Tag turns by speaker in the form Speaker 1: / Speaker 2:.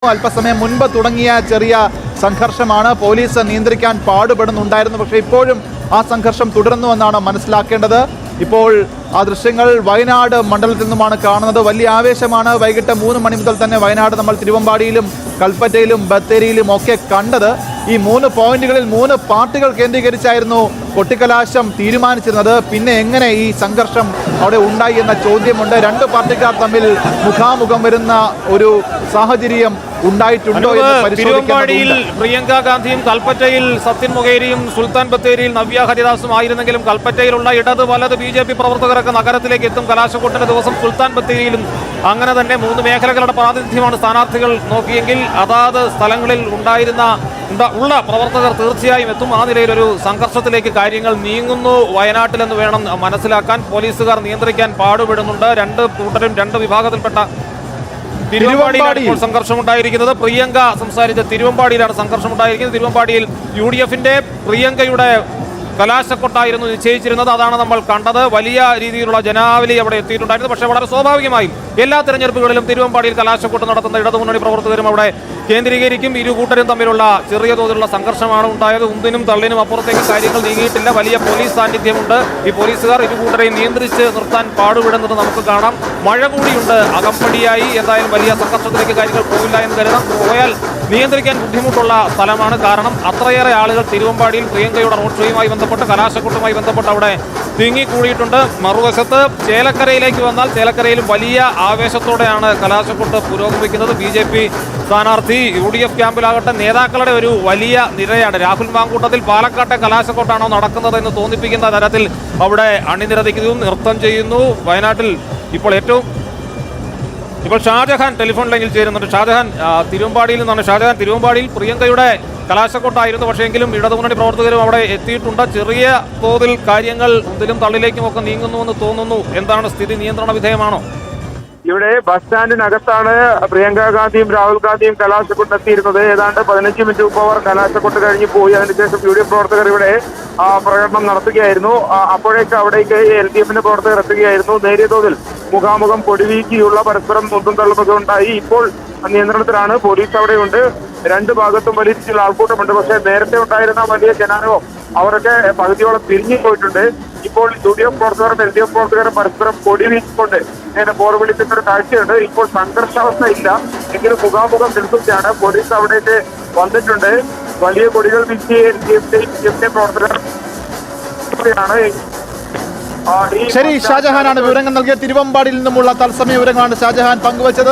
Speaker 1: അല്പസമയം മുൻപ് തുടങ്ങിയ ചെറിയ സംഘർഷമാണ്. പോലീസ് നിയന്ത്രിക്കാൻ പാടുപെടുന്നുണ്ടായിരുന്നു. പക്ഷേ ഇപ്പോഴും ആ സംഘർഷം തുടരുന്നുവെന്നാണ് മനസ്സിലാക്കേണ്ടത്. ഇപ്പോൾ ആ ദൃശ്യങ്ങൾ വയനാട് മണ്ഡലത്തിൽ നിന്നുമാണ് കാണുന്നത്. വലിയ ആവേശമാണ്. വൈകിട്ട് 3 മണി മുതൽ തന്നെ വയനാട് നമ്മൾ തിരുവമ്പാടിയിലും കൽപ്പറ്റയിലും ബത്തേരിയിലും ഒക്കെ കണ്ടത്. ഈ 3 പോയിന്റുകളിൽ 3 പാർട്ടികൾ കേന്ദ്രീകരിച്ചായിരുന്നു കൊട്ടിക്കലാശം തീരുമാനിച്ചിരുന്നത്. പിന്നെ എങ്ങനെ ഈ സംഘർഷം അവിടെ ഉണ്ടായി എന്ന ചോദ്യമുണ്ട്. 2 പാർട്ടിക്കാർ തമ്മിൽ മുഖാമുഖം വരുന്ന ഒരു സാഹചര്യം ഉണ്ടായിട്ടുണ്ടോ എന്ന്
Speaker 2: പരിശോധിക്കേണ്ടതുണ്ട്. പ്രിയങ്ക ഗാന്ധിയും കൽപ്പറ്റയിൽ സത്യൻ മൊകേരിയും സുൽത്താൻ ബത്തേരിയിൽ നവ്യ ഹരിദാസും ആയിരുന്നെങ്കിലും കൽപ്പറ്റയിലുള്ള ഇടത് വലത് BJP പ്രവർത്തകരൊക്കെ നഗരത്തിലേക്ക് എത്തും. കലാശക്കൊട്ടിന്റെ ദിവസം സുൽത്താൻ ബത്തേരിയിലും അങ്ങനെ തന്നെ 3 മേഖലകളുടെ പ്രാതിനിധ്യമാണ് സ്ഥാനാർത്ഥികൾ നോക്കിയെങ്കിൽ അതാത് സ്ഥലങ്ങളിൽ ഉള്ള പ്രവർത്തകർ തീർച്ചയായും എത്തും. ആ നിലയിലൊരു സംഘർഷത്തിലേക്ക് കാര്യങ്ങൾ നീങ്ങുന്നു വയനാട്ടിലെന്ന് വേണം മനസ്സിലാക്കാൻ. പോലീസുകാർ നിയന്ത്രിക്കാൻ പാടുപെടുന്നുണ്ട്. 2 കൂട്ടരും 2 വിഭാഗത്തിൽപ്പെട്ട തിരുവമ്പാടിയിലാണ് ഇപ്പോൾ സംഘർഷമുണ്ടായിരിക്കുന്നത്. പ്രിയങ്ക സംസാരിച്ച തിരുവമ്പാടിയിലാണ് സംഘർഷമുണ്ടായിരിക്കുന്നത്. തിരുവമ്പാടിയിൽ UDFന്റെ പ്രിയങ്കയുടെ കലാശക്കൊട്ടായിരുന്നു നിശ്ചയിച്ചിരുന്നത്. അതാണ് നമ്മൾ കണ്ടത്. വലിയ രീതിയിലുള്ള ജനാവലി അവിടെ എത്തിയിട്ടുണ്ടായിരുന്നു. പക്ഷേ വളരെ സ്വാഭാവികമായും എല്ലാ തെരഞ്ഞെടുപ്പുകളിലും തിരുവമ്പാടിയിൽ കലാശക്കൊട്ട് നടത്തുന്ന ഇടതുമുന്നണി പ്രവർത്തകരും അവിടെ കേന്ദ്രീകരിക്കും. 2 കൂട്ടരും തമ്മിലുള്ള ചെറിയ തോതിലുള്ള സംഘർഷമാണ് ഉണ്ടായത്. ഉന്തിനും തള്ളിനും അപ്പുറത്തേക്ക് കാര്യങ്ങൾ നീങ്ങിയിട്ടില്ല. വലിയ പോലീസ് സാന്നിധ്യമുണ്ട്. ഈ പോലീസുകാർ 2 കൂട്ടരെയും നിയന്ത്രിച്ച് നിർത്താൻ പാടുപെടുന്നത് നമുക്ക് കാണാം. മഴ കൂടിയുണ്ട് അകമ്പടിയായി. എന്തായാലും വലിയ സംഘർഷത്തിലേക്ക് കാര്യങ്ങൾ പോകില്ല എന്ന് കരുതാം. പോയാൽ നിയന്ത്രിക്കാൻ ബുദ്ധിമുട്ടുള്ള സ്ഥലമാണ്. കാരണം അത്രയേറെ ആളുകൾ തിരുവമ്പാടിയിൽ പ്രിയങ്കയുടെ റോഡ് ഷോയുമായി ബന്ധപ്പെട്ട് കലാശക്കൊട്ടുമായി ബന്ധപ്പെട്ട് അവിടെ തിങ്ങിക്കൂടിയിട്ടുണ്ട്. മറുവശത്ത് ചേലക്കരയിലേക്ക് വന്നാൽ ചേലക്കരയിലും വലിയ ആവേശത്തോടെയാണ് കലാശക്കൊട്ട് പുരോഗമിക്കുന്നത്. BJP സ്ഥാനാർത്ഥി UDF ക്യാമ്പിലാകട്ടെ നേതാക്കളുടെ ഒരു വലിയ നിരയാണ്. രാഹുൽ മാങ്കൂട്ടത്തിൽ പാലക്കാട്ടെ കലാശക്കൊട്ടാണോ നടക്കുന്നത് എന്ന് തോന്നിപ്പിക്കുന്ന തരത്തിൽ അവിടെ അണിനിരതിക്കുന്നു, നൃത്തം ചെയ്യുന്നു. വയനാട്ടിൽ ഇപ്പോൾ ഷാജഹാൻ ടെലിഫോൺ ലൈനിൽ ചേരുന്നുണ്ട്. ഷാജഹാൻ തിരുവമ്പാടിയിൽ നിന്നാണ്. ഷാജഹാൻ, തിരുവമ്പാടിയിൽ പ്രിയങ്കയുടെ കലാശക്കൊട്ടായിരുന്നു. പക്ഷേ എങ്കിലും ഇടതുമുന്നണി പ്രവർത്തകരും അവിടെ എത്തിയിട്ടുണ്ട്. ചെറിയ തോതിൽ കാര്യങ്ങൾ ഉന്തിലും തള്ളിലേക്കും ഒക്കെ നീങ്ങുന്നുവെന്ന് തോന്നുന്നു. എന്താണ് സ്ഥിതി? നിയന്ത്രണ വിധേയമാണോ?
Speaker 3: ഇവിടെ ബസ് സ്റ്റാൻഡിനകത്താണ് പ്രിയങ്ക ഗാന്ധിയും രാഹുൽ ഗാന്ധിയും കലാശക്കൊട്ട് എത്തിയിരുന്നത്. ഏതാണ്ട് 15 മിനിറ്റ് മുമ്പ് അവർ കലാശക്കൊട്ട് കഴിഞ്ഞ് പോയി. അതിനുശേഷം UDF പ്രവർത്തകർ ഇവിടെ പ്രകടനം നടത്തുകയായിരുന്നു. അപ്പോഴേക്ക് അവിടേക്ക് LDFന്റെ പ്രവർത്തകർ എത്തുകയായിരുന്നു. നേരിയ തോതിൽ മുഖാമുഖം പൊടിവീക്കിയുള്ള പരസ്പരം ഒന്നും തള്ളുന്നതും ഉണ്ടായി. ഇപ്പോൾ നിയന്ത്രണത്തിലാണ്. പോലീസ് അവിടെയുണ്ട്. 2 ഭാഗത്തും വലിയ രീതിയിൽ ആൾക്കൂട്ടമുണ്ട്. പക്ഷേ നേരത്തെ ഉണ്ടായിരുന്ന വലിയ ജനാരവം അവരൊക്കെ പകുതിയോളം തിരിഞ്ഞു പോയിട്ടുണ്ട്. ഇപ്പോൾ UDF പ്രവർത്തകരും LDF പ്രവർത്തകരും പരസ്പരം കൊടി വീശിക്കൊണ്ട് ഇങ്ങനെ പോർവിളിക്കുന്ന ഒരു കാഴ്ചയുണ്ട്. ഇപ്പോൾ സംഘർഷാവസ്ഥ ഇല്ല, എങ്കിലും മുഖാമുഖം നിൽക്കുകയാണ്. പോലീസ് അവിടേക്ക് വന്നിട്ടുണ്ട്. വലിയ കൊടികൾ വീശി LDF പ്രവർത്തകർ.
Speaker 1: ശരി, ഷാജഹാനാണ് വിവരങ്ങൾ നൽകിയ. തിരുവമ്പാടിയിൽ നിന്നുമുള്ള തത്സമയ വിവരങ്ങളാണ് ഷാജഹാൻ പങ്കുവച്ചത്.